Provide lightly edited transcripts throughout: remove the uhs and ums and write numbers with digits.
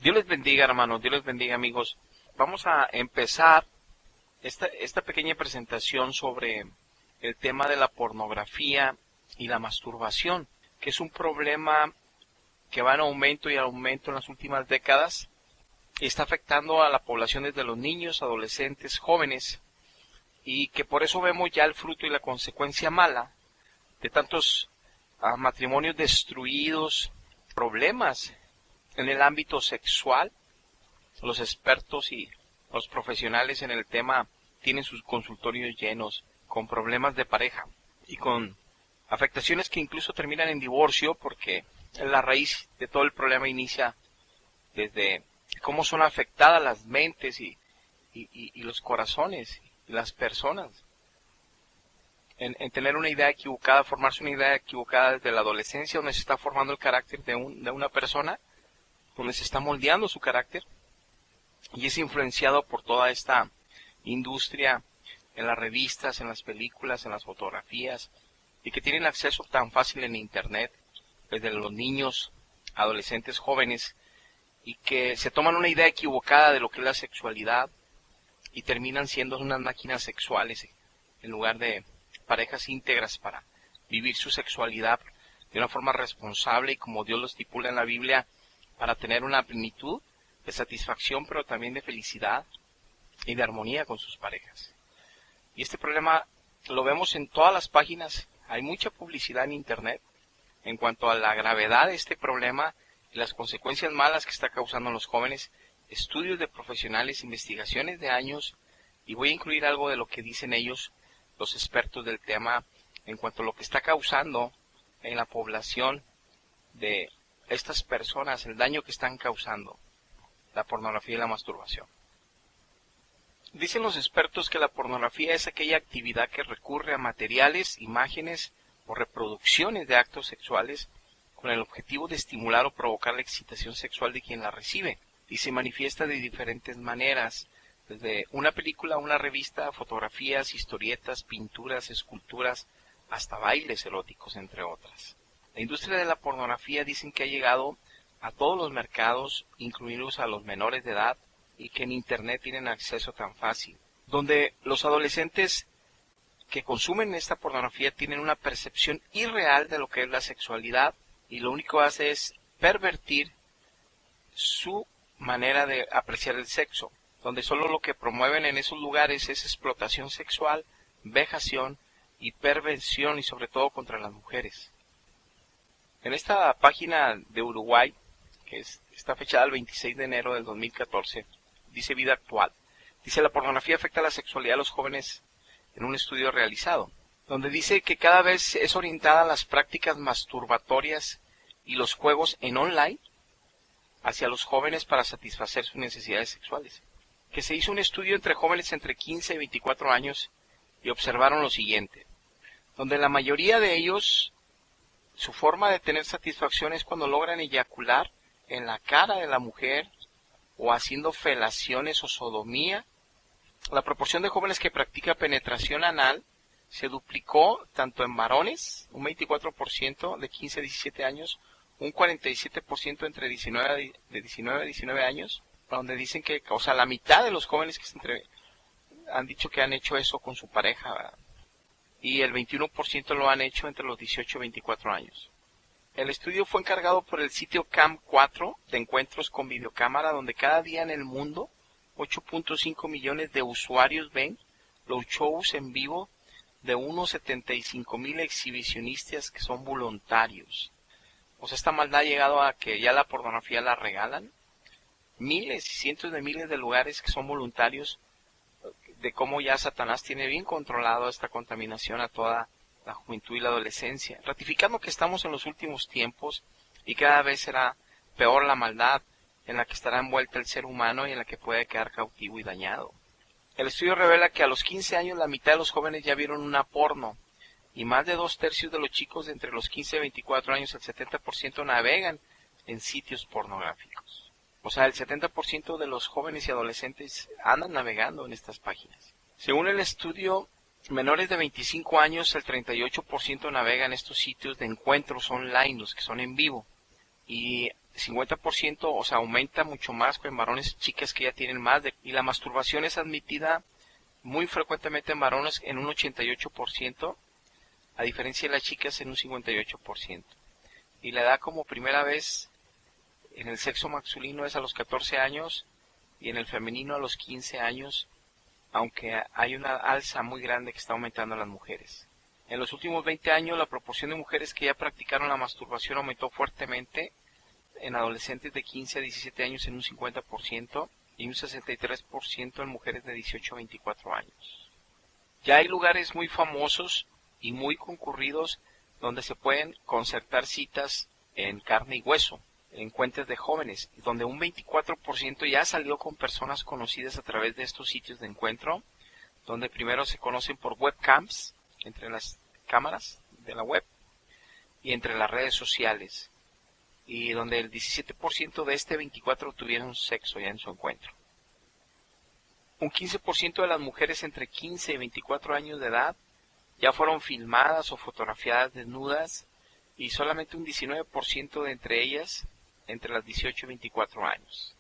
Dios les bendiga, hermanos, Dios les bendiga, amigos. Vamos a empezar esta pequeña presentación sobre el tema de la pornografía y la masturbación, que es un problema que va en aumento y aumento en las últimas décadas y está afectando a la población desde los niños, adolescentes, jóvenes, y que por eso vemos ya el fruto y la consecuencia mala de tantos matrimonios destruidos, problemas en el ámbito sexual. Los expertos y los profesionales en el tema tienen sus consultorios llenos con problemas de pareja y con afectaciones que incluso terminan en divorcio, porque la raíz de todo el problema inicia desde cómo son afectadas las mentes y los corazones y las personas en tener una idea equivocada, formarse una idea equivocada desde la adolescencia, donde se está formando el carácter de una persona, donde se está moldeando su carácter y es influenciado por toda esta industria en las revistas, en las películas, en las fotografías, y que tienen acceso tan fácil en internet, desde los niños, adolescentes, jóvenes, y que se toman una idea equivocada de lo que es la sexualidad y terminan siendo unas máquinas sexuales en lugar de parejas íntegras para vivir su sexualidad de una forma responsable y como Dios lo estipula en la Biblia, para tener una plenitud de satisfacción, pero también de felicidad y de armonía con sus parejas. Y este problema lo vemos en todas las páginas. Hay mucha publicidad en internet en cuanto a la gravedad de este problema y las consecuencias malas que está causando en los jóvenes, estudios de profesionales, investigaciones de años, y voy a incluir algo de lo que dicen ellos, los expertos del tema, en cuanto a lo que está causando en la población de estas personas, el daño que están causando la pornografía y la masturbación. Dicen los expertos que la pornografía es aquella actividad que recurre a materiales, imágenes o reproducciones de actos sexuales con el objetivo de estimular o provocar la excitación sexual de quien la recibe, y se manifiesta de diferentes maneras, desde una película, una revista, fotografías, historietas, pinturas, esculturas, hasta bailes eróticos, entre otras. La industria de la pornografía dicen que ha llegado a todos los mercados, incluidos a los menores de edad, y que en internet tienen acceso tan fácil, donde los adolescentes que consumen esta pornografía tienen una percepción irreal de lo que es la sexualidad, y lo único que hace es pervertir su manera de apreciar el sexo, donde solo lo que promueven en esos lugares es explotación sexual, vejación y perversión, y sobre todo contra las mujeres. En esta página de Uruguay, que está fechada el 26 de enero del 2014, dice Vida Actual, dice: la pornografía afecta la sexualidad de los jóvenes en un estudio realizado, donde dice que cada vez es orientada a las prácticas masturbatorias y los juegos en online hacia los jóvenes para satisfacer sus necesidades sexuales. Que se hizo un estudio entre jóvenes entre 15 y 24 años y observaron lo siguiente, donde la mayoría de ellos, su forma de tener satisfacción es cuando logran eyacular en la cara de la mujer o haciendo felaciones o sodomía. La proporción de jóvenes que practica penetración anal se duplicó tanto en varones, un 24% de 15 a 17 años, un 47% entre 19 a 19 años, donde dicen que, o sea, la mitad de los jóvenes que han dicho que han hecho eso con su pareja, ¿verdad? Y el 21% lo han hecho entre los 18 y 24 años. El estudio fue encargado por el sitio Cam 4 de encuentros con videocámara, donde cada día en el mundo 8.5 millones de usuarios ven los shows en vivo de unos 75,000 exhibicionistas que son voluntarios. O sea, esta maldad ha llegado a que ya la pornografía la regalan. Miles y cientos de miles de lugares que son voluntarios, de cómo ya Satanás tiene bien controlado esta contaminación a toda la juventud y la adolescencia, ratificando que estamos en los últimos tiempos y cada vez será peor la maldad en la que estará envuelta el ser humano y en la que puede quedar cautivo y dañado. El estudio revela que a los 15 años la mitad de los jóvenes ya vieron una porno, y más de 2/3 de los chicos de entre los 15 y 24 años, el 70% navegan en sitios pornográficos. O sea, el 70% de los jóvenes y adolescentes andan navegando en estas páginas. Según el estudio, menores de 25 años, el 38% navega en estos sitios de encuentros online, los que son en vivo. Y 50%, o sea, aumenta mucho más con varones, chicas que ya tienen más, y la masturbación es admitida muy frecuentemente en varones en un 88%, a diferencia de las chicas en un 58%. Y la edad como primera vez en el sexo masculino es a los 14 años y en el femenino a los 15 años, aunque hay una alza muy grande que está aumentando en las mujeres. En los últimos 20 años la proporción de mujeres que ya practicaron la masturbación aumentó fuertemente, en adolescentes de 15 a 17 años en un 50% y un 63% en mujeres de 18 a 24 años. Ya hay lugares muy famosos y muy concurridos donde se pueden concertar citas en carne y hueso, encuentros de jóvenes, donde un 24% ya salió con personas conocidas a través de estos sitios de encuentro, donde primero se conocen por webcams, entre las cámaras de la web, y entre las redes sociales, y donde el 17% de este 24% tuvieron sexo ya en su encuentro. Un 15% de las mujeres entre 15 y 24 años de edad ya fueron filmadas o fotografiadas desnudas, y solamente un 19% de entre ellas entre las 18 y 24 años.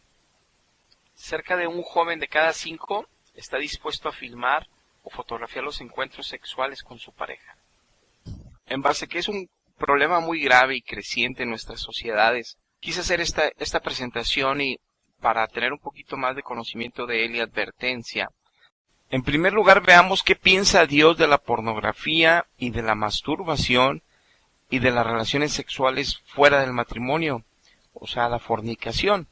Cerca de un joven de cada 5 está dispuesto a filmar o fotografiar los encuentros sexuales con su pareja. En base a que es un problema muy grave y creciente en nuestras sociedades, quise hacer esta presentación y para tener un poquito más de conocimiento de él y advertencia. En primer lugar, veamos qué piensa Dios de la pornografía y de la masturbación y de las relaciones sexuales fuera del matrimonio, o sea, la fornicación.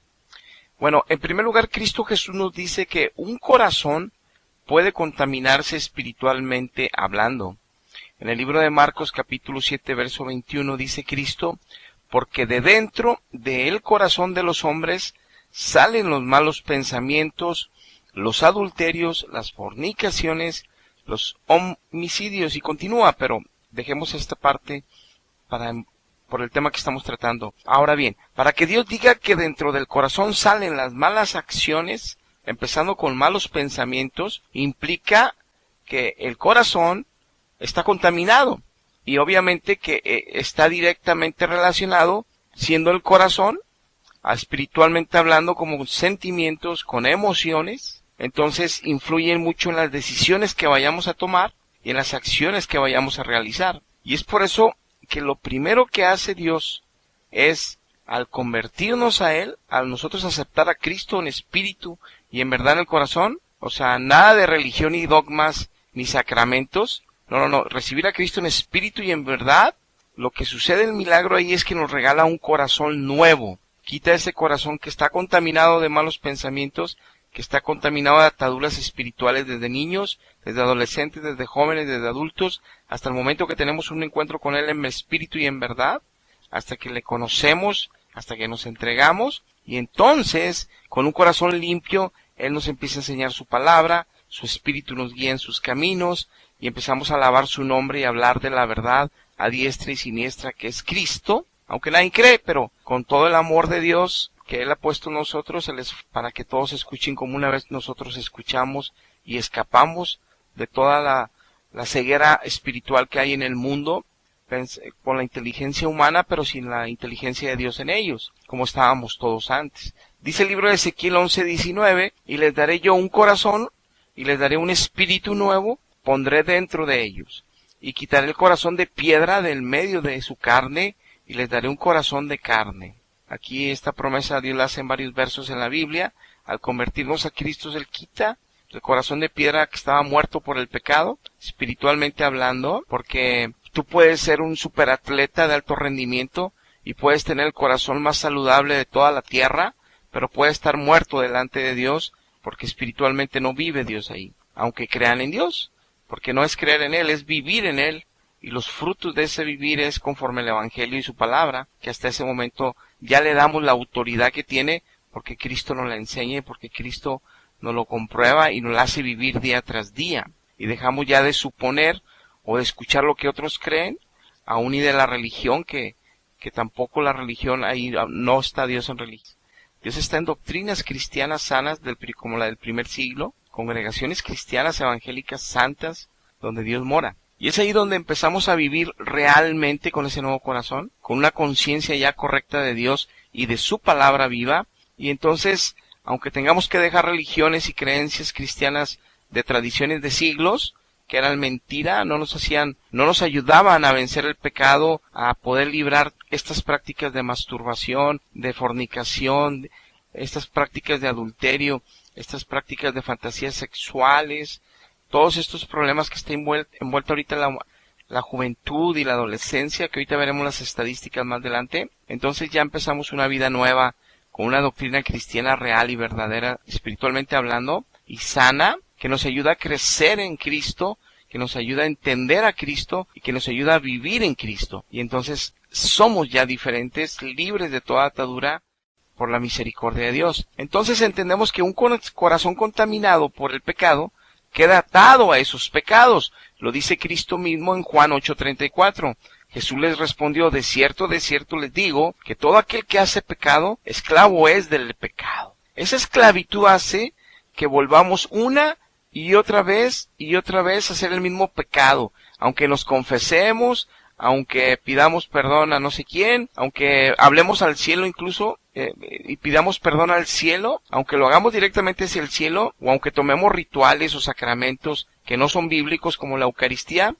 Bueno, en primer lugar, Cristo Jesús nos dice que un corazón puede contaminarse espiritualmente hablando. En el libro de Marcos capítulo 7, verso 21 dice Cristo, porque de dentro del corazón de los hombres salen los malos pensamientos, los adulterios, las fornicaciones, los homicidios, y continúa, pero dejemos esta parte por el tema que estamos tratando. Ahora bien, para que Dios diga que dentro del corazón salen las malas acciones, empezando con malos pensamientos, implica que el corazón está contaminado, y obviamente que está directamente relacionado, siendo el corazón, espiritualmente hablando, como sentimientos, con emociones. Entonces influyen mucho en las decisiones que vayamos a tomar y en las acciones que vayamos a realizar. Y es por eso que lo primero que hace Dios es, al convertirnos a Él, al nosotros aceptar a Cristo en espíritu y en verdad en el corazón, o sea, nada de religión ni dogmas ni sacramentos, no, recibir a Cristo en espíritu y en verdad, lo que sucede el milagro ahí es que nos regala un corazón nuevo, quita ese corazón que está contaminado de malos pensamientos, que está contaminado de ataduras espirituales desde niños, desde adolescentes, desde jóvenes, desde adultos, hasta el momento que tenemos un encuentro con Él en espíritu y en verdad, hasta que le conocemos, hasta que nos entregamos, y entonces, con un corazón limpio, Él nos empieza a enseñar su palabra, su espíritu nos guía en sus caminos, y empezamos a alabar su nombre y a hablar de la verdad a diestra y siniestra que es Cristo, aunque nadie cree, pero con todo el amor de Dios que Él ha puesto en nosotros, para que todos escuchen como una vez nosotros escuchamos y escapamos de toda la ceguera espiritual que hay en el mundo, con la inteligencia humana, pero sin la inteligencia de Dios en ellos, como estábamos todos antes. Dice el libro de Ezequiel 11:19, y les daré yo un corazón, y les daré un espíritu nuevo, pondré dentro de ellos, y quitaré el corazón de piedra del medio de su carne, y les daré un corazón de carne. Aquí esta promesa Dios la hace en varios versos en la Biblia. Al convertirnos a Cristo, Él quita el corazón de piedra que estaba muerto por el pecado, espiritualmente hablando, porque tú puedes ser un superatleta de alto rendimiento y puedes tener el corazón más saludable de toda la tierra, pero puedes estar muerto delante de Dios porque espiritualmente no vive Dios ahí, aunque crean en Dios, porque no es creer en Él, es vivir en Él, y los frutos de ese vivir es conforme el Evangelio y su palabra, que hasta ese momento ya le damos la autoridad que tiene, porque Cristo nos la enseña y porque Cristo nos lo comprueba y nos la hace vivir día tras día. Y dejamos ya de suponer o de escuchar lo que otros creen, aún y de la religión, que tampoco la religión, ahí no está Dios en religión. Dios está en doctrinas cristianas sanas, como la del primer siglo, congregaciones cristianas evangélicas santas, donde Dios mora. Y es ahí donde empezamos a vivir realmente con ese nuevo corazón, con una conciencia ya correcta de Dios y de su palabra viva. Y entonces, aunque tengamos que dejar religiones y creencias cristianas de tradiciones de siglos, que eran mentira, no nos ayudaban a vencer el pecado, a poder librar estas prácticas de masturbación, de fornicación, estas prácticas de adulterio, estas prácticas de fantasías sexuales, todos estos problemas que está envuelta ahorita la juventud y la adolescencia, que ahorita veremos las estadísticas más adelante. Entonces ya empezamos una vida nueva, con una doctrina cristiana real y verdadera, espiritualmente hablando, y sana, que nos ayuda a crecer en Cristo, que nos ayuda a entender a Cristo y que nos ayuda a vivir en Cristo. Y entonces somos ya diferentes, libres de toda atadura por la misericordia de Dios. Entonces entendemos que un corazón contaminado por el pecado queda atado a esos pecados. Lo dice Cristo mismo en Juan 8:34. Jesús les respondió: de cierto les digo, que todo aquel que hace pecado, esclavo es del pecado. Esa esclavitud hace que volvamos una y otra vez a hacer el mismo pecado, aunque nos confesemos, aunque pidamos perdón a no sé quién, aunque hablemos al cielo incluso y pidamos perdón al cielo, aunque lo hagamos directamente hacia el cielo, o aunque tomemos rituales o sacramentos que no son bíblicos como la Eucaristía,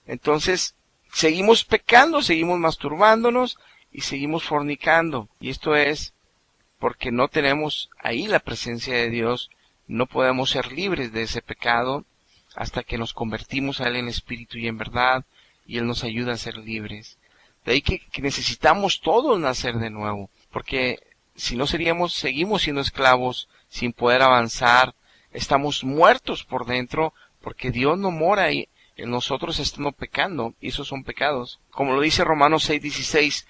entonces seguimos pecando, seguimos masturbándonos y seguimos fornicando. Y esto es porque no tenemos ahí la presencia de Dios. No podemos ser libres de ese pecado hasta que nos convertimos a Él en espíritu y en verdad, y Él nos ayuda a ser libres. De ahí que necesitamos todos nacer de nuevo, porque si no seguimos siendo esclavos, sin poder avanzar, estamos muertos por dentro, porque Dios no mora ahí en nosotros estando pecando, y esos son pecados. Como lo dice Romanos 6:16,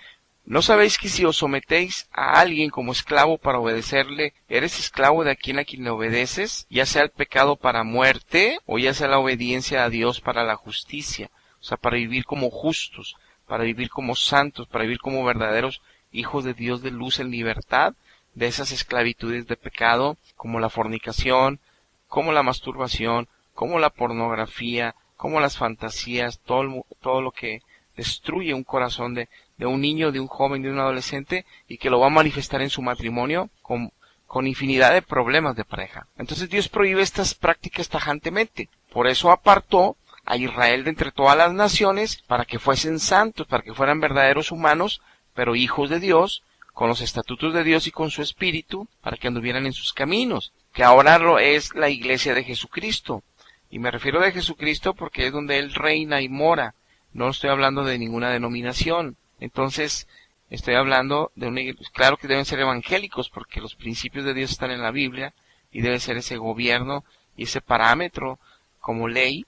¿no sabéis que si os sometéis a alguien como esclavo para obedecerle, eres esclavo de a quien le obedeces, ya sea el pecado para muerte, o ya sea la obediencia a Dios para la justicia? O sea, para vivir como justos, para vivir como santos, para vivir como verdaderos hijos de Dios de luz en libertad de esas esclavitudes de pecado, como la fornicación, como la masturbación, como la pornografía, como las fantasías, todo lo que destruye un corazón de un niño, de un joven, de un adolescente, y que lo va a manifestar en su matrimonio con infinidad de problemas de pareja. Entonces Dios prohíbe estas prácticas tajantemente. Por eso apartó a Israel de entre todas las naciones para que fuesen santos, para que fueran verdaderos humanos, pero hijos de Dios, con los estatutos de Dios y con su espíritu, para que anduvieran en sus caminos, que ahora lo es la iglesia de Jesucristo. Y me refiero de Jesucristo porque es donde Él reina y mora. No estoy hablando de ninguna denominación. Entonces, estoy hablando de una iglesia. Claro que deben ser evangélicos porque los principios de Dios están en la Biblia y debe ser ese gobierno y ese parámetro como ley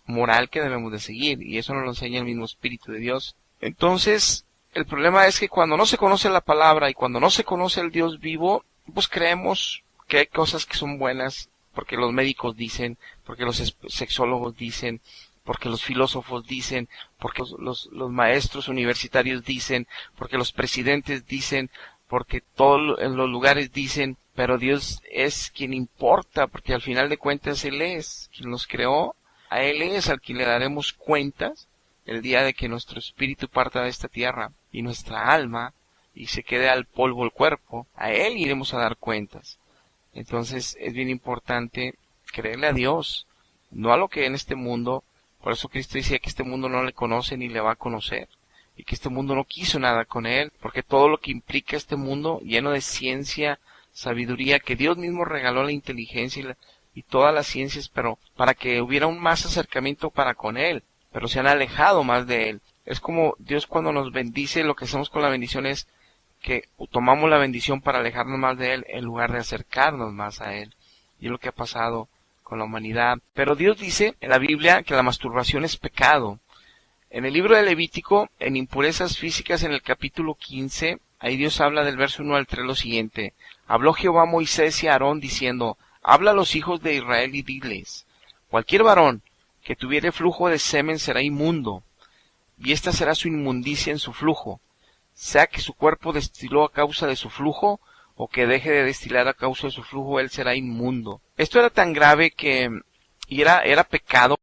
moral que debemos de seguir, y eso nos lo enseña el mismo Espíritu de Dios. Entonces, el problema es que cuando no se conoce la palabra y cuando no se conoce el Dios vivo, pues creemos que hay cosas que son buenas porque los médicos dicen, porque los sexólogos dicen, porque los filósofos dicen, porque los maestros universitarios dicen, porque los presidentes dicen, porque todos en los lugares dicen, pero Dios es quien importa, porque al final de cuentas Él es quien nos creó, a Él es al quien le daremos cuentas el día de que nuestro espíritu parta de esta tierra y nuestra alma y se quede al polvo el cuerpo, a Él iremos a dar cuentas. Entonces es bien importante creerle a Dios, no a lo que en este mundo. Por eso Cristo decía que este mundo no le conoce ni le va a conocer, y que este mundo no quiso nada con Él, porque todo lo que implica este mundo, lleno de ciencia, sabiduría, que Dios mismo regaló la inteligencia y todas las ciencias, pero para que hubiera un más acercamiento para con Él, pero se han alejado más de Él. Es como Dios cuando nos bendice, lo que hacemos con la bendición es que tomamos la bendición para alejarnos más de Él en lugar de acercarnos más a Él. Y es lo que ha pasado con la humanidad. Pero Dios dice en la Biblia que la masturbación es pecado. En el libro de Levítico, en impurezas físicas, en el capítulo 15, ahí Dios habla del verso 1 al 3 lo siguiente: habló Jehová a Moisés y a Aarón diciendo, habla a los hijos de Israel y diles, cualquier varón que tuviere flujo de semen será inmundo, y esta será su inmundicia en su flujo, sea que su cuerpo destiló a causa de su flujo, o que deje de destilar a causa de su flujo, él será inmundo. Esto era tan grave que era pecado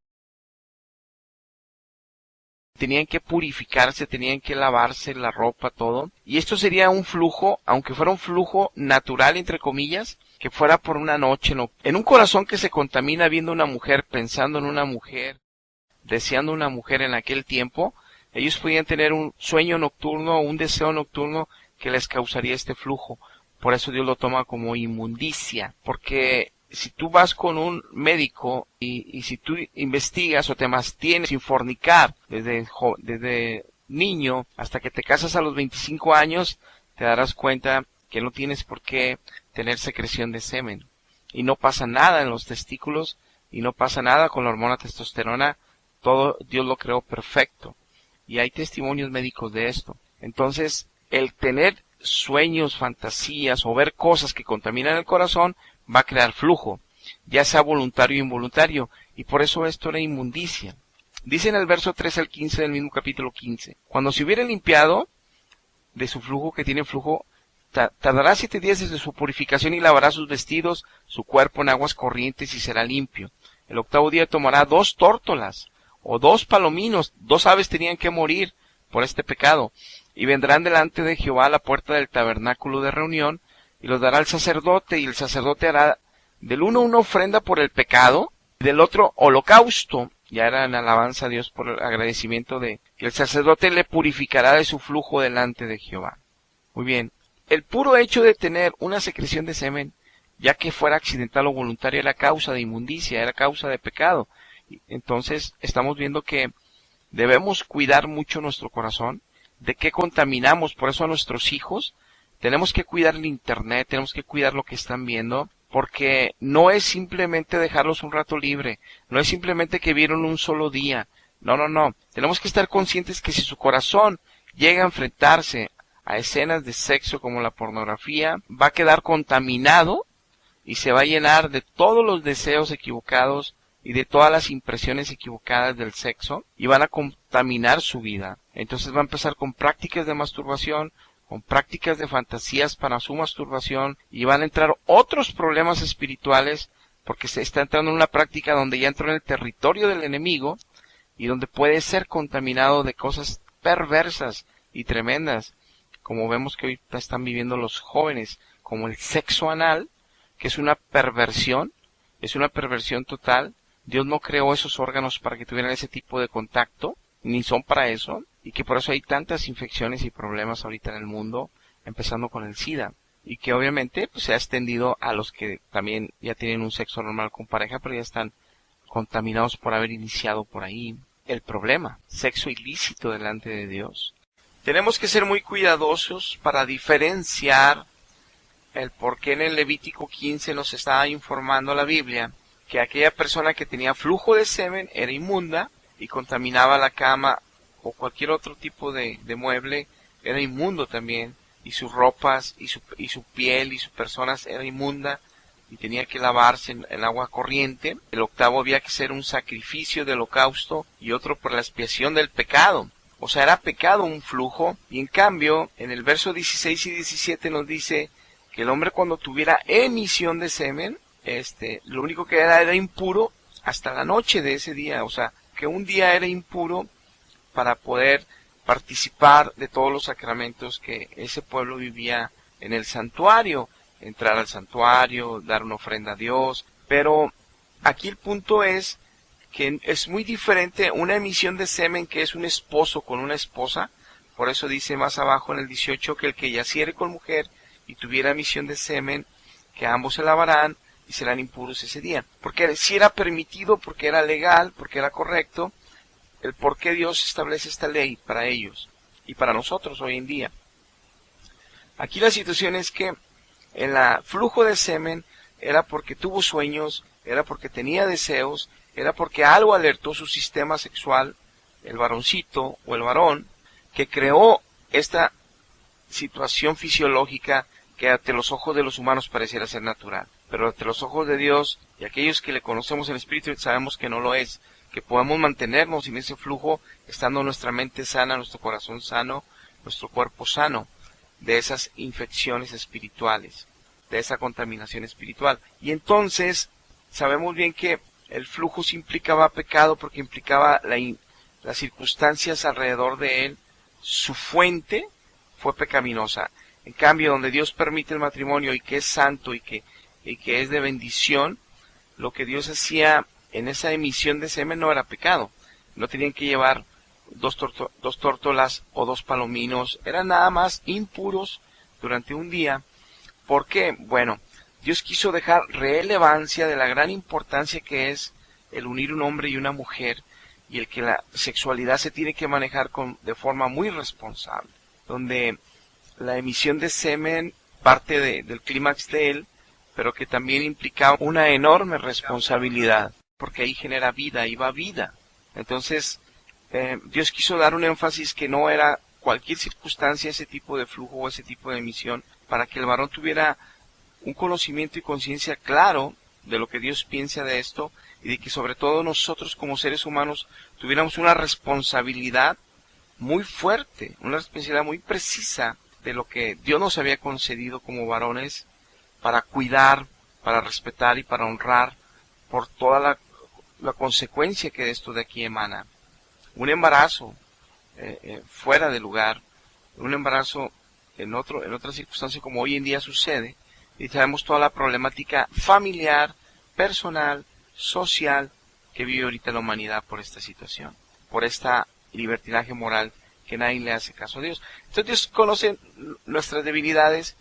tenían que purificarse, tenían que lavarse la ropa, todo. Y esto sería un flujo, aunque fuera un flujo natural, entre comillas, que fuera por una noche, ¿no? En un corazón que se contamina viendo una mujer, pensando en una mujer, deseando una mujer en aquel tiempo, ellos podían tener un sueño nocturno, un deseo nocturno que les causaría este flujo. Por eso Dios lo toma como inmundicia, porque si tú vas con un médico y si tú investigas o te mantienes sin fornicar desde niño hasta que te casas a los 25 años, te darás cuenta que no tienes por qué tener secreción de semen. Y no pasa nada en los testículos y no pasa nada con la hormona testosterona. Todo Dios lo creó perfecto. Y hay testimonios médicos de esto. Entonces, el tener sueños, fantasías o ver cosas que contaminan el corazón va a crear flujo, ya sea voluntario o involuntario, y por eso esto era inmundicia. Dice en el verso 3 al 15 del mismo capítulo 15, cuando se hubiere limpiado de su flujo, que tiene flujo, tardará 7 días desde su purificación y lavará sus vestidos, su cuerpo en aguas corrientes y será limpio. El 8º día tomará 2 tórtolas o 2 palominos, 2 aves tenían que morir por este pecado, y vendrán delante de Jehová a la puerta del tabernáculo de reunión, y los dará al sacerdote, y el sacerdote hará del uno una ofrenda por el pecado, y del otro holocausto, ya era en alabanza a Dios por el agradecimiento y el sacerdote le purificará de su flujo delante de Jehová. Muy bien, el puro hecho de tener una secreción de semen, ya que fuera accidental o voluntaria, era causa de inmundicia, era causa de pecado. Entonces, estamos viendo que debemos cuidar mucho nuestro corazón, de qué contaminamos. Por eso a nuestros hijos tenemos que cuidar el internet, tenemos que cuidar lo que están viendo, porque no es simplemente dejarlos un rato libre, no es simplemente que vieron un solo día, no, tenemos que estar conscientes que si su corazón llega a enfrentarse a escenas de sexo como la pornografía, va a quedar contaminado y se va a llenar de todos los deseos equivocados y de todas las impresiones equivocadas del sexo, y van a contaminar su vida. Entonces va a empezar con prácticas de masturbación, con prácticas de fantasías para su masturbación, y van a entrar otros problemas espirituales, porque se está entrando en una práctica donde ya entró en el territorio del enemigo, y donde puede ser contaminado de cosas perversas y tremendas, como vemos que hoy están viviendo los jóvenes, como el sexo anal, que es una perversión total. Dios no creó esos órganos para que tuvieran ese tipo de contacto, ni son para eso, y que por eso hay tantas infecciones y problemas ahorita en el mundo, empezando con el SIDA, y que obviamente pues, se ha extendido a los que también ya tienen un sexo normal con pareja, pero ya están contaminados por haber iniciado por ahí el problema, sexo ilícito delante de Dios. Tenemos que ser muy cuidadosos para diferenciar el por qué en el Levítico 15 nos está informando la Biblia que aquella persona que tenía flujo de semen era inmunda y contaminaba la cama o cualquier otro tipo de mueble, era inmundo también, y sus ropas y su piel y sus personas era inmunda y tenía que lavarse en agua corriente. El 8º había que hacer un sacrificio de holocausto y otro por la expiación del pecado. O sea, era pecado un flujo, y en cambio en el verso 16 y 17 nos dice que el hombre cuando tuviera emisión de semen, lo único que era impuro hasta la noche de ese día. O sea, que un día era impuro para poder participar de todos los sacramentos que ese pueblo vivía en el santuario, entrar al santuario, dar una ofrenda a Dios. Pero aquí el punto es que es muy diferente una emisión de semen, que es un esposo con una esposa. Por eso dice más abajo en el 18 que el que yaciere con mujer y tuviera emisión de semen, que ambos se lavarán y serán impuros ese día. Porque si era permitido, porque era legal, porque era correcto, el por qué Dios establece esta ley para ellos y para nosotros hoy en día. Aquí la situación es que el flujo de semen era porque tuvo sueños, era porque tenía deseos, era porque algo alertó su sistema sexual, el varoncito o el varón, que creó esta situación fisiológica que ante los ojos de los humanos pareciera ser natural. Pero ante los ojos de Dios y aquellos que le conocemos en el Espíritu sabemos que no lo es, que podemos mantenernos en ese flujo estando nuestra mente sana, nuestro corazón sano, nuestro cuerpo sano de esas infecciones espirituales, de esa contaminación espiritual. Y entonces sabemos bien que el flujo sí implicaba pecado porque implicaba las circunstancias alrededor de él, su fuente fue pecaminosa. En cambio, donde Dios permite el matrimonio y que es santo y que es de bendición, lo que Dios hacía en esa emisión de semen no era pecado. No tenían que llevar dos tórtolas o 2 palominos, eran nada más impuros durante un día. ¿Por qué? Bueno, Dios quiso dejar relevancia de la gran importancia que es el unir un hombre y una mujer, y el que la sexualidad se tiene que manejar de forma muy responsable, donde la emisión de semen parte del clímax de él, pero que también implicaba una enorme responsabilidad, porque ahí genera vida, ahí va vida. Entonces, Dios quiso dar un énfasis que no era cualquier circunstancia ese tipo de flujo o ese tipo de emisión, para que el varón tuviera un conocimiento y conciencia claro de lo que Dios piensa de esto, y de que sobre todo nosotros como seres humanos tuviéramos una responsabilidad muy fuerte, una responsabilidad muy precisa de lo que Dios nos había concedido como varones para cuidar, para respetar y para honrar por toda la consecuencia que de esto de aquí emana. Un embarazo fuera de lugar, un embarazo en otra circunstancia como hoy en día sucede, y sabemos toda la problemática familiar, personal, social que vive ahorita la humanidad por esta situación, por esta libertinaje moral que nadie le hace caso a Dios. Entonces Dios conoce nuestras debilidades,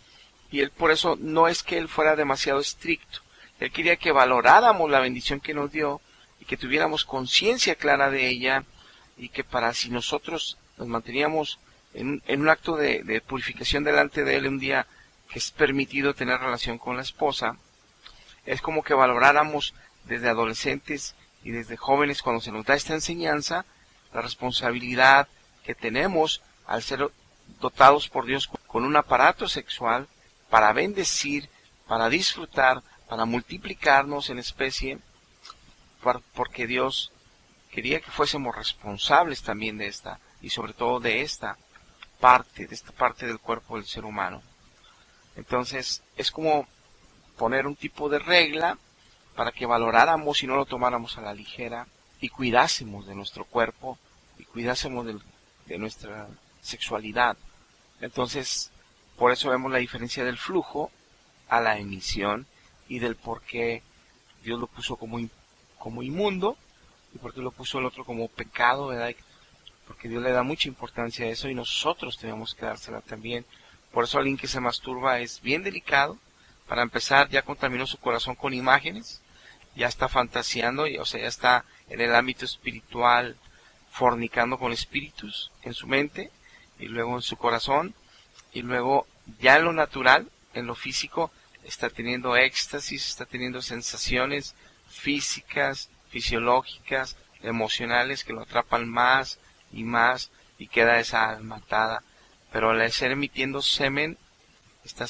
y Él por eso no es que Él fuera demasiado estricto. Él quería que valoráramos la bendición que nos dio y que tuviéramos conciencia clara de ella, y que para si nosotros nos manteníamos en un acto de purificación delante de Él un día que es permitido tener relación con la esposa, es como que valoráramos desde adolescentes y desde jóvenes, cuando se nos da esta enseñanza, la responsabilidad que tenemos al ser dotados por Dios con un aparato sexual para bendecir, para disfrutar, para multiplicarnos en especie, porque Dios quería que fuésemos responsables también de esta, y sobre todo de esta parte del cuerpo del ser humano. Entonces, es como poner un tipo de regla para que valoráramos y no lo tomáramos a la ligera, y cuidásemos de nuestro cuerpo, y cuidásemos de nuestra sexualidad. Entonces, por eso vemos la diferencia del flujo a la emisión, y del por qué Dios lo puso como inmundo, y por qué lo puso el otro como pecado, ¿verdad? Porque Dios le da mucha importancia a eso, y nosotros tenemos que dársela también. Por eso alguien que se masturba es bien delicado. Para empezar, ya contaminó su corazón con imágenes, ya está fantaseando, o sea, ya está en el ámbito espiritual fornicando con espíritus en su mente, y luego en su corazón, y luego ya en lo natural, en lo físico, está teniendo éxtasis, está teniendo sensaciones físicas, fisiológicas, emocionales que lo atrapan más, y queda esa alma atada. Pero al estar emitiendo semen, está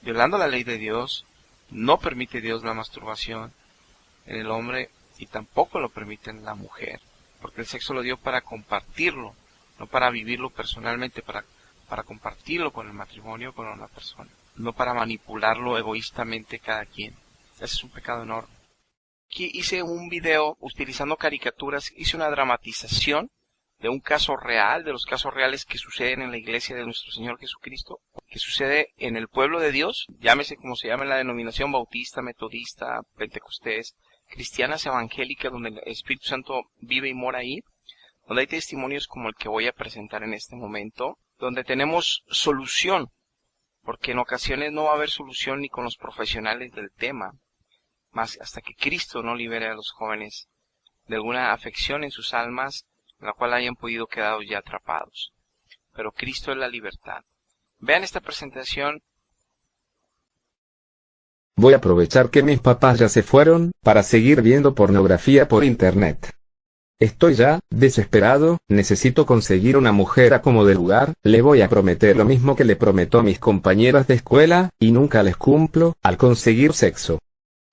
violando la ley de Dios. No permite Dios la masturbación en el hombre, y tampoco lo permite en la mujer, porque el sexo lo dio para compartirlo, no para vivirlo personalmente, para compartirlo con el matrimonio, con una persona, no para manipularlo egoístamente cada quien. Ese es un pecado enorme. Aquí hice un video utilizando caricaturas, hice una dramatización de un caso real, de los casos reales que suceden en la iglesia de nuestro Señor Jesucristo, que sucede en el pueblo de Dios, llámese como se llama en la denominación bautista, metodista, pentecostés, cristianas evangélicas, donde el Espíritu Santo vive y mora ahí, donde hay testimonios como el que voy a presentar en este momento, donde tenemos solución, porque en ocasiones no va a haber solución ni con los profesionales del tema, más hasta que Cristo no libere a los jóvenes de alguna afección en sus almas, en la cual hayan podido quedar ya atrapados. Pero Cristo es la libertad. Vean esta presentación. Voy a aprovechar que mis papás ya se fueron, para seguir viendo pornografía por internet. Estoy ya, desesperado, necesito conseguir una mujer a como de lugar, le voy a prometer lo mismo que le prometo a mis compañeras de escuela, y nunca les cumplo, al conseguir sexo.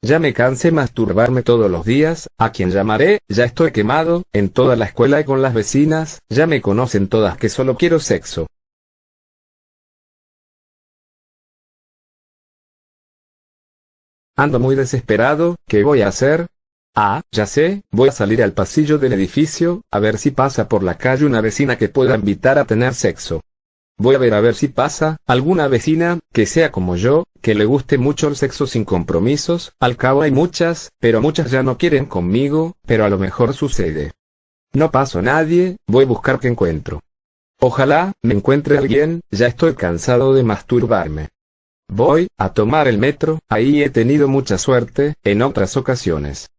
Ya me cansé masturbarme todos los días, ¿a quién llamaré? Ya estoy quemado, en toda la escuela y con las vecinas, ya me conocen todas que solo quiero sexo. Ando muy desesperado, ¿qué voy a hacer? Ah, ya sé, voy a salir al pasillo del edificio, a ver si pasa por la calle una vecina que pueda invitar a tener sexo. Voy a ver si pasa alguna vecina, que sea como yo, que le guste mucho el sexo sin compromisos. Al cabo hay muchas, pero muchas ya no quieren conmigo, pero a lo mejor sucede. No paso a nadie, voy a buscar qué encuentro. Ojalá me encuentre alguien, ya estoy cansado de masturbarme. Voy a tomar el metro, ahí he tenido mucha suerte, en otras ocasiones.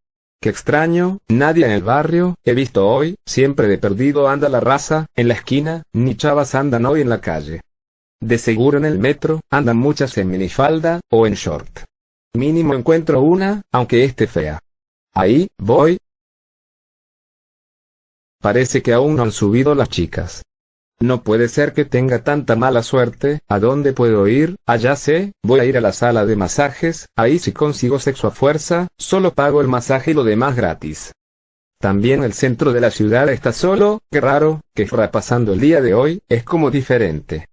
Qué extraño, nadie en el barrio, he visto hoy, siempre de perdido anda la raza, en la esquina, ni chavas andan hoy en la calle. De seguro en el metro, andan muchas en minifalda, o en short. Mínimo encuentro una, aunque esté fea. Ahí, voy. Parece que aún no han subido las chicas. No puede ser que tenga tanta mala suerte. ¿A dónde puedo ir? Ya sé, voy a ir a la sala de masajes, ahí si consigo sexo a fuerza, solo pago el masaje y lo demás gratis. También el centro de la ciudad está solo, qué raro, que fuera pasando el día de hoy, es como diferente.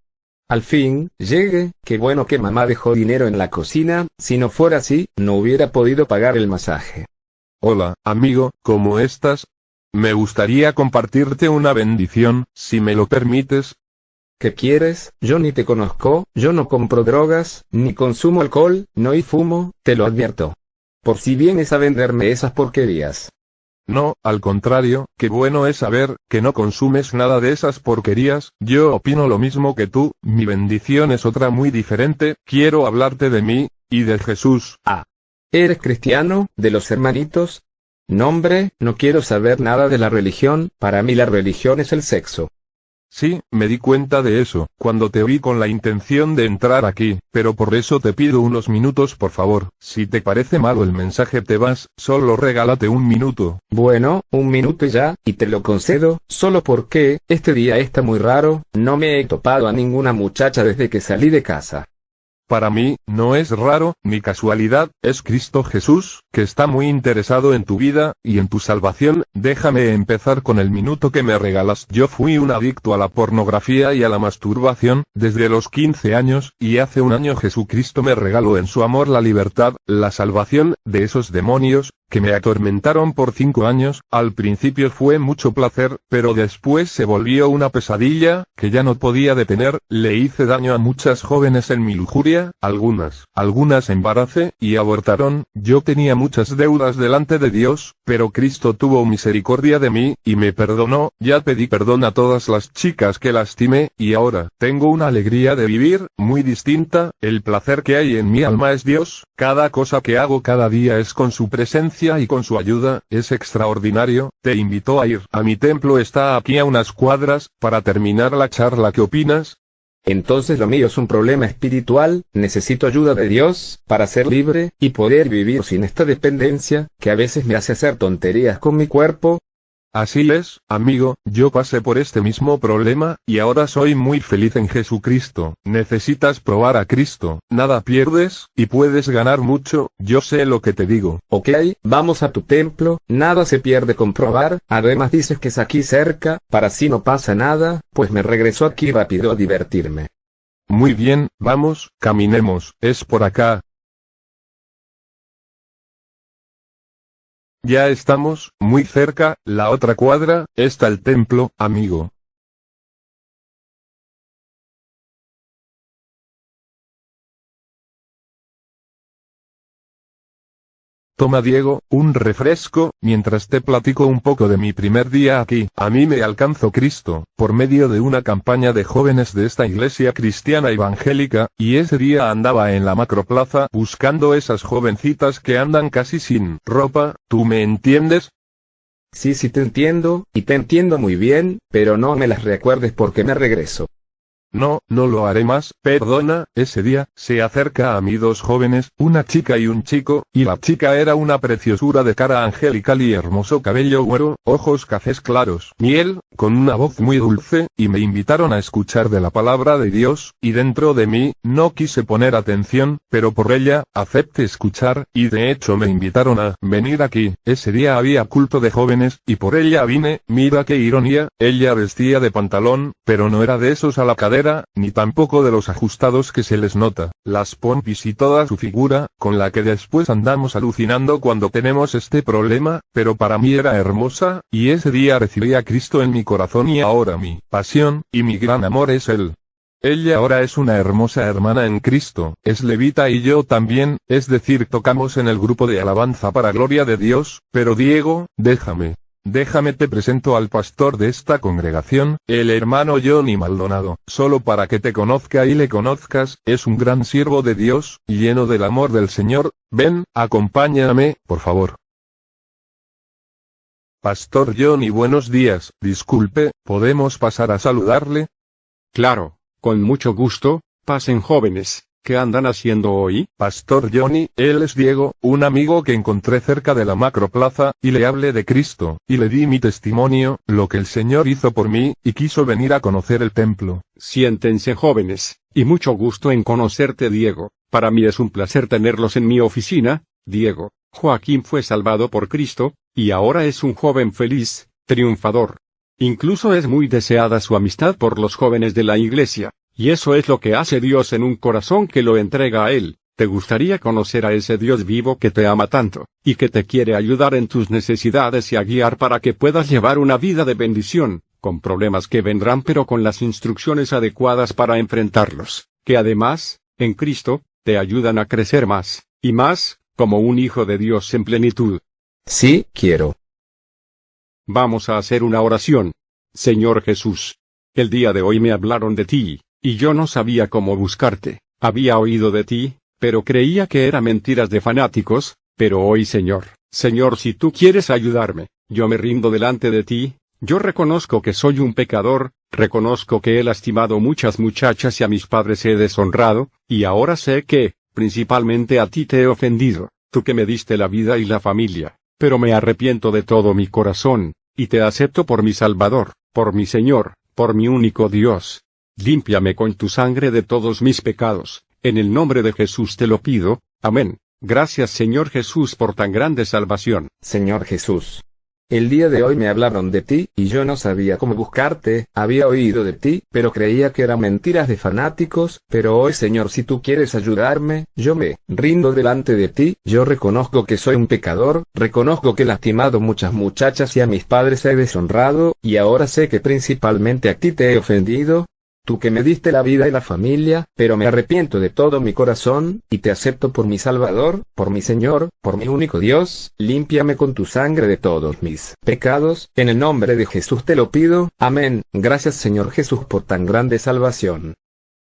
Al fin, llegué, qué bueno que mamá dejó dinero en la cocina, si no fuera así, no hubiera podido pagar el masaje. Hola, amigo, ¿cómo estás? Me gustaría compartirte una bendición, si me lo permites. ¿Qué quieres? Yo ni te conozco, yo no compro drogas, ni consumo alcohol, no y fumo, te lo advierto. Por si vienes a venderme esas porquerías. No, al contrario, qué bueno es saber que no consumes nada de esas porquerías. Yo opino lo mismo que tú, mi bendición es otra muy diferente, quiero hablarte de mí, y de Jesús. Ah. ¿Eres cristiano, de los hermanitos? No hombre, no quiero saber nada de la religión, para mí la religión es el sexo. Sí, me di cuenta de eso, cuando te vi con la intención de entrar aquí, pero por eso te pido unos minutos por favor, si te parece malo el mensaje te vas, solo regálate un minuto. Bueno, un minuto ya, y te lo concedo, solo porque, este día está muy raro, no me he topado a ninguna muchacha desde que salí de casa. Para mí, no es raro, ni casualidad, es Cristo Jesús, que está muy interesado en tu vida, y en tu salvación. Déjame empezar con el minuto que me regalas. Yo fui un adicto a la pornografía y a la masturbación, desde los 15 años, y hace un año Jesucristo me regaló en su amor la libertad, la salvación, de esos demonios, que me atormentaron por 5 años. Al principio fue mucho placer, pero después se volvió una pesadilla, que ya no podía detener. Le hice daño a muchas jóvenes en mi lujuria, algunas embaracé, y abortaron. Yo tenía muchas deudas delante de Dios, pero Cristo tuvo misericordia de mí, y me perdonó. Ya pedí perdón a todas las chicas que lastimé, y ahora, tengo una alegría de vivir, muy distinta. El placer que hay en mi alma es Dios, cada cosa que hago cada día es con su presencia y con su ayuda, es extraordinario. Te invito a ir a mi templo, está aquí a unas cuadras. Para terminar la charla, ¿qué opinas? Entonces lo mío es un problema espiritual, necesito ayuda de Dios, para ser libre, y poder vivir sin esta dependencia, que a veces me hace hacer tonterías con mi cuerpo. Así es, amigo, yo pasé por este mismo problema, y ahora soy muy feliz en Jesucristo. Necesitas probar a Cristo, nada pierdes, y puedes ganar mucho, yo sé lo que te digo. Ok, vamos a tu templo, nada se pierde con probar, además dices que es aquí cerca, para si no pasa nada, pues me regreso aquí rápido a divertirme. Muy bien, vamos, caminemos, es por acá. Ya estamos, muy cerca, la otra cuadra, está el templo, amigo. Toma Diego, un refresco, mientras te platico un poco de mi primer día aquí. A mí me alcanzó Cristo, por medio de una campaña de jóvenes de esta iglesia cristiana evangélica, y ese día andaba en la macroplaza buscando esas jovencitas que andan casi sin ropa, ¿tú me entiendes? Sí, te entiendo, y te entiendo muy bien, pero no me las recuerdes porque me regreso. No, no lo haré más, perdona. Ese día, se acerca a mí dos jóvenes, una chica y un chico, y la chica era una preciosura de cara angelical y hermoso cabello güero, ojos cafés claros, miel, con una voz muy dulce, y me invitaron a escuchar de la palabra de Dios, y dentro de mí, no quise poner atención, pero por ella, acepté escuchar, y de hecho me invitaron a venir aquí. Ese día había culto de jóvenes, y por ella vine. Mira qué ironía, ella vestía de pantalón, pero no era de esos a la cadera, carrera, ni tampoco de los ajustados que se les nota, las pompis y toda su figura, con la que después andamos alucinando cuando tenemos este problema, pero para mí era hermosa, y ese día recibí a Cristo en mi corazón y ahora mi pasión, y mi gran amor es Él. Ella ahora es una hermosa hermana en Cristo, es levita y yo también, es decir, tocamos en el grupo de alabanza para gloria de Dios, pero Diego, déjame te presento al pastor de esta congregación, el hermano Johnny Maldonado, solo para que te conozca y le conozcas, es un gran siervo de Dios, lleno del amor del Señor. Ven, acompáñame, por favor. Pastor Johnny, buenos días, disculpe, ¿podemos pasar a saludarle? Claro. Con mucho gusto, pasen jóvenes, ¿qué andan haciendo hoy? Pastor Johnny, él es Diego, un amigo que encontré cerca de la macroplaza, y le hablé de Cristo, y le di mi testimonio, lo que el Señor hizo por mí, y quiso venir a conocer el templo. Siéntense jóvenes, y mucho gusto en conocerte Diego, para mí es un placer tenerlos en mi oficina. Diego, Joaquín fue salvado por Cristo, y ahora es un joven feliz, triunfador. Incluso es muy deseada su amistad por los jóvenes de la iglesia, y eso es lo que hace Dios en un corazón que lo entrega a Él. ¿Te gustaría conocer a ese Dios vivo que te ama tanto, y que te quiere ayudar en tus necesidades y a guiar para que puedas llevar una vida de bendición, con problemas que vendrán pero con las instrucciones adecuadas para enfrentarlos, que además, en Cristo, te ayudan a crecer más, y más, como un hijo de Dios en plenitud? Sí, quiero. Vamos a hacer una oración. Señor Jesús, el día de hoy me hablaron de ti, y yo no sabía cómo buscarte. Había oído de ti, pero creía que eran mentiras de fanáticos, pero hoy Señor, si tú quieres ayudarme, yo me rindo delante de ti. Yo reconozco que soy un pecador, reconozco que he lastimado muchas muchachas y a mis padres he deshonrado, y ahora sé que, principalmente a ti te he ofendido, tú que me diste la vida y la familia. Pero me arrepiento de todo mi corazón, y te acepto por mi Salvador, por mi Señor, por mi único Dios. Límpiame con tu sangre de todos mis pecados, en el nombre de Jesús te lo pido, amén. Gracias Señor Jesús por tan grande salvación. Señor Jesús, el día de hoy me hablaron de ti, y yo no sabía cómo buscarte, había oído de ti, pero creía que eran mentiras de fanáticos, pero hoy Señor, si tú quieres ayudarme, yo me rindo delante de ti. Yo reconozco que soy un pecador, reconozco que he lastimado muchas muchachas y a mis padres he deshonrado, y ahora sé que principalmente a ti te he ofendido. Tú que me diste la vida y la familia, pero me arrepiento de todo mi corazón, y te acepto por mi Salvador, por mi Señor, por mi único Dios. Límpiame con tu sangre de todos mis pecados, en el nombre de Jesús te lo pido, amén. Gracias Señor Jesús por tan grande salvación.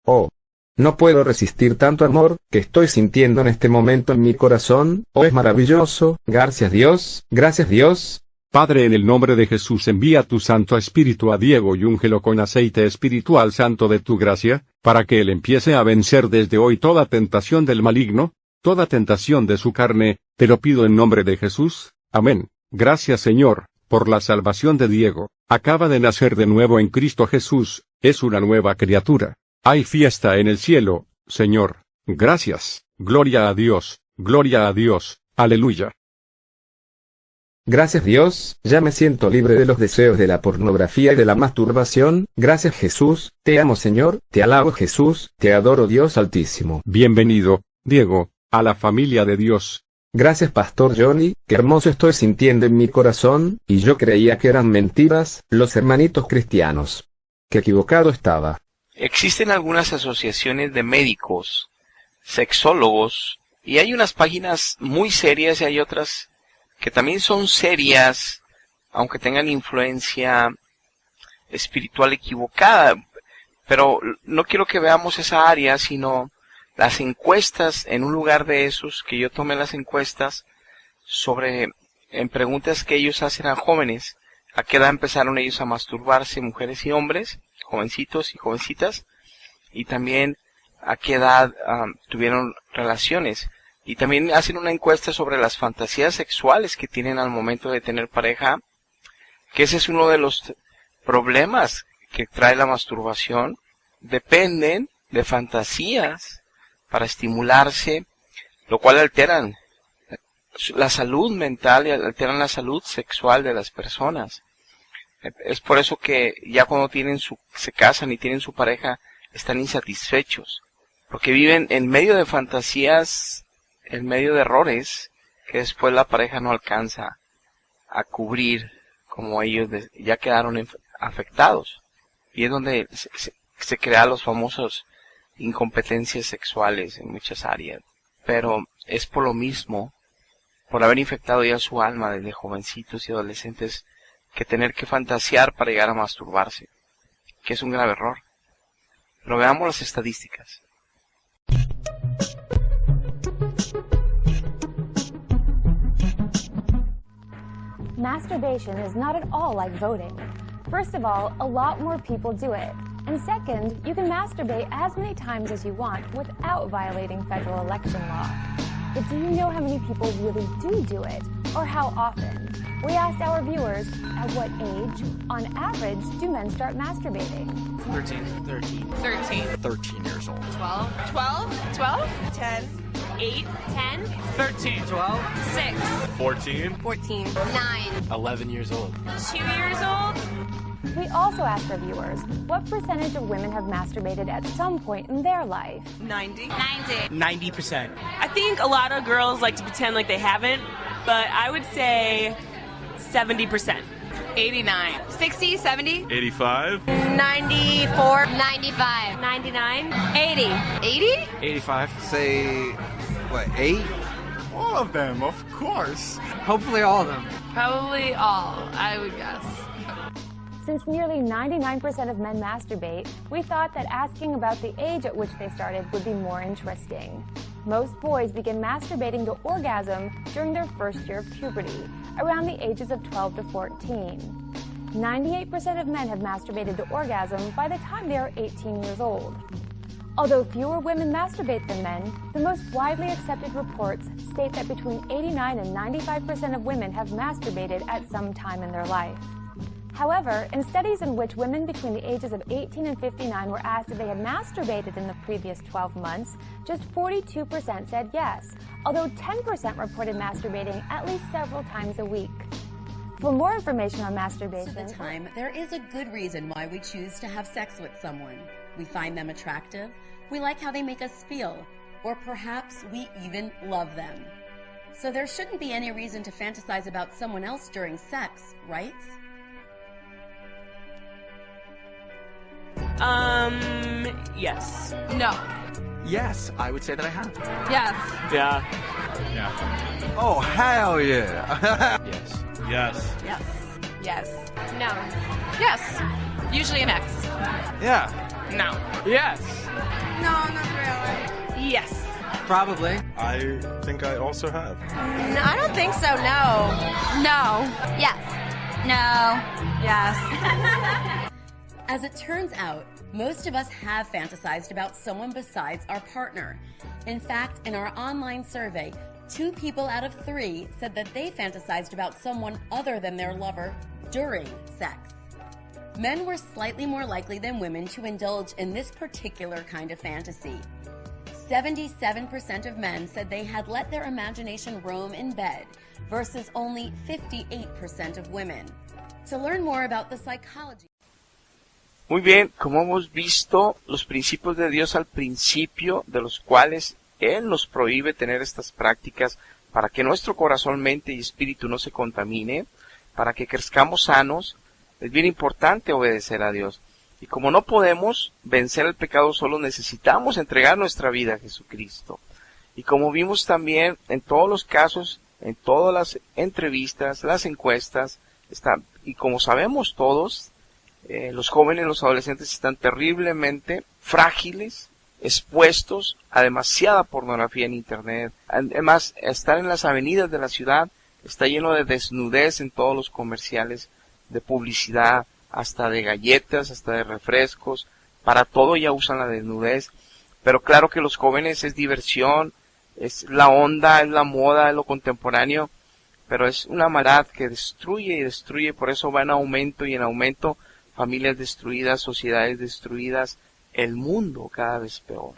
Oh, no puedo resistir tanto amor que estoy sintiendo en este momento en mi corazón. Oh, es maravilloso. Gracias Dios, gracias Dios. Padre, en el nombre de Jesús envía tu Santo Espíritu a Diego y úngelo con aceite espiritual santo de tu gracia, para que él empiece a vencer desde hoy toda tentación del maligno, toda tentación de su carne. Te lo pido en nombre de Jesús, amén. Gracias Señor, por la salvación de Diego. Acaba de nacer de nuevo en Cristo Jesús, es una nueva criatura. Hay fiesta en el cielo, Señor. Gracias, gloria a Dios, aleluya. Gracias Dios, ya me siento libre de los deseos de la pornografía y de la masturbación. Gracias Jesús, te amo Señor, te alabo Jesús, te adoro Dios Altísimo. Bienvenido, Diego, a la familia de Dios. Gracias Pastor Johnny, qué hermoso estoy sintiendo en mi corazón, y yo creía que eran mentiras, los hermanitos cristianos. Qué equivocado estaba. Existen algunas asociaciones de médicos, sexólogos, y hay unas páginas muy serias y hay otras que también son serias, aunque tengan influencia espiritual equivocada. Pero no quiero que veamos esa área, sino las encuestas en un lugar de esos, que yo tomé las encuestas en preguntas que ellos hacen a jóvenes. ¿A qué edad empezaron ellos a masturbarse, mujeres y hombres, jovencitos y jovencitas? Y también a qué edad tuvieron relaciones. Y también hacen una encuesta sobre las fantasías sexuales que tienen al momento de tener pareja, que ese es uno de los problemas que trae la masturbación. Dependen de fantasías para estimularse, lo cual alteran la salud mental y alteran la salud sexual de las personas. Es por eso que ya cuando se casan y tienen su pareja, están insatisfechos, porque viven en medio de fantasías, en medio de errores que después la pareja no alcanza a cubrir, como ellos ya quedaron afectados. Y es donde se crean los famosos incompetencias sexuales en muchas áreas. Pero es por lo mismo, por haber infectado ya su alma desde jovencitos y adolescentes, que tener que fantasear para llegar a masturbarse, que es un grave error. Pero veamos las estadísticas. Masturbation is not at all like voting. First of all, a lot more people do it. And second, you can masturbate as many times as you want without violating federal election law. But do you know how many people really do it? Or how often? We asked our viewers, at what age, on average, do men start masturbating? 13 years old. 12, 10, 8, 10, 13, 12, 6, 14. 9, 11 years old. 2 years old. We also asked our viewers, what percentage of women have masturbated at some point in their life? 90. 90%. I think a lot of girls like to pretend like they haven't, but I would say 70%. 89, 60, 70, 85, 94, 95, 99. 80, 80? 85. Say, what, 8? all of them, of course. Hopefully all of them. Probably all, I would guess. Since nearly 99% of men masturbate, we thought that asking about the age at which they started would be more interesting. Most boys begin masturbating to orgasm during their first year of puberty, around the ages of 12 to 14. 98% of men have masturbated to orgasm by the time they are 18 years old. Although fewer women masturbate than men, the most widely accepted reports state that between 89 and 95% of women have masturbated at some time in their life. However, in studies in which women between the ages of 18 and 59 were asked if they had masturbated in the previous 12 months, just 42% said yes, although 10% reported masturbating at least several times a week. For more information on masturbation, most of the time, there is a good reason why we choose to have sex with someone. We find them attractive, we like how they make us feel, or perhaps we even love them. So there shouldn't be any reason to fantasize about someone else during sex, right? Yes. No. Yes, I would say that I have. Yes. Yeah. Oh, hell yeah. Yes. Yes. Yes. Yes. No. Yes. Usually an X. Yeah. No. Yes. No, not really. Yes. Probably. I think I also have. No, I don't think so, no. No. Yes. No. Yes. As it turns out, most of us have fantasized about someone besides our partner. In fact, in our online survey, 2 people out of 3 said that they fantasized about someone other than their lover during sex. Men were slightly more likely than women to indulge in this particular kind of fantasy. 77% of men said they had let their imagination roam in bed, versus only 58% of women. To learn more about the psychology. Muy bien, como hemos visto, los principios de Dios al principio, de los cuales Él nos prohíbe tener estas prácticas para que nuestro corazón, mente y espíritu no se contamine, para que crezcamos sanos, es bien importante obedecer a Dios. Y como no podemos vencer el pecado solo, necesitamos entregar nuestra vida a Jesucristo. Y como vimos también en todos los casos, en todas las entrevistas, las encuestas, y como sabemos todos, los jóvenes, los adolescentes están terriblemente frágiles, expuestos a demasiada pornografía en internet. Además, estar en las avenidas de la ciudad está lleno de desnudez en todos los comerciales de publicidad, hasta de galletas, hasta de refrescos. Para todo ya usan la desnudez. Pero claro que los jóvenes es diversión, es la onda, es la moda, es lo contemporáneo, pero es una maldad que destruye y destruye. Por eso va en aumento y en aumento. Familias destruidas, sociedades destruidas, el mundo cada vez peor.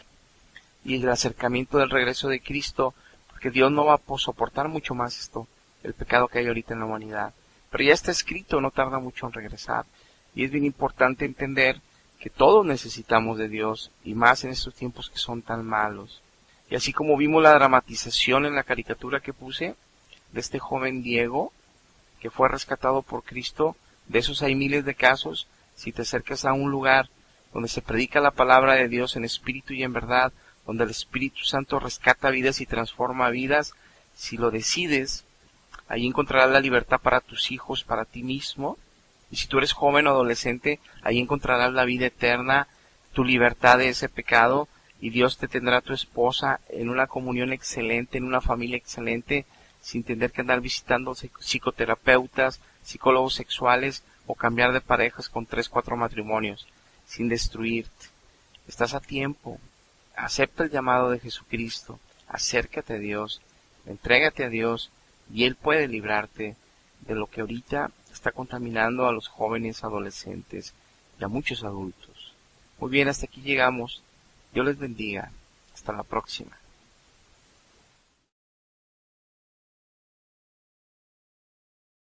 Y el acercamiento del regreso de Cristo, porque Dios no va a soportar mucho más esto, el pecado que hay ahorita en la humanidad. Pero ya está escrito, no tarda mucho en regresar. Y es bien importante entender que todos necesitamos de Dios, y más en estos tiempos que son tan malos. Y así como vimos la dramatización en la caricatura que puse, de este joven Diego, que fue rescatado por Cristo, de esos hay miles de casos. Si te acercas a un lugar donde se predica la palabra de Dios en espíritu y en verdad, donde el Espíritu Santo rescata vidas y transforma vidas, si lo decides, ahí encontrarás la libertad para tus hijos, para ti mismo. Y si tú eres joven o adolescente, ahí encontrarás la vida eterna, tu libertad de ese pecado, y Dios te tendrá tu esposa en una comunión excelente, en una familia excelente, sin tener que andar visitando psicoterapeutas, psicólogos sexuales o cambiar de parejas con 3, 4 matrimonios, sin destruirte. Estás a tiempo. Acepta el llamado de Jesucristo, acércate a Dios, entrégate a Dios, y Él puede librarte de lo que ahorita está contaminando a los jóvenes, adolescentes y a muchos adultos. Muy bien, hasta aquí llegamos. Dios les bendiga. Hasta la próxima.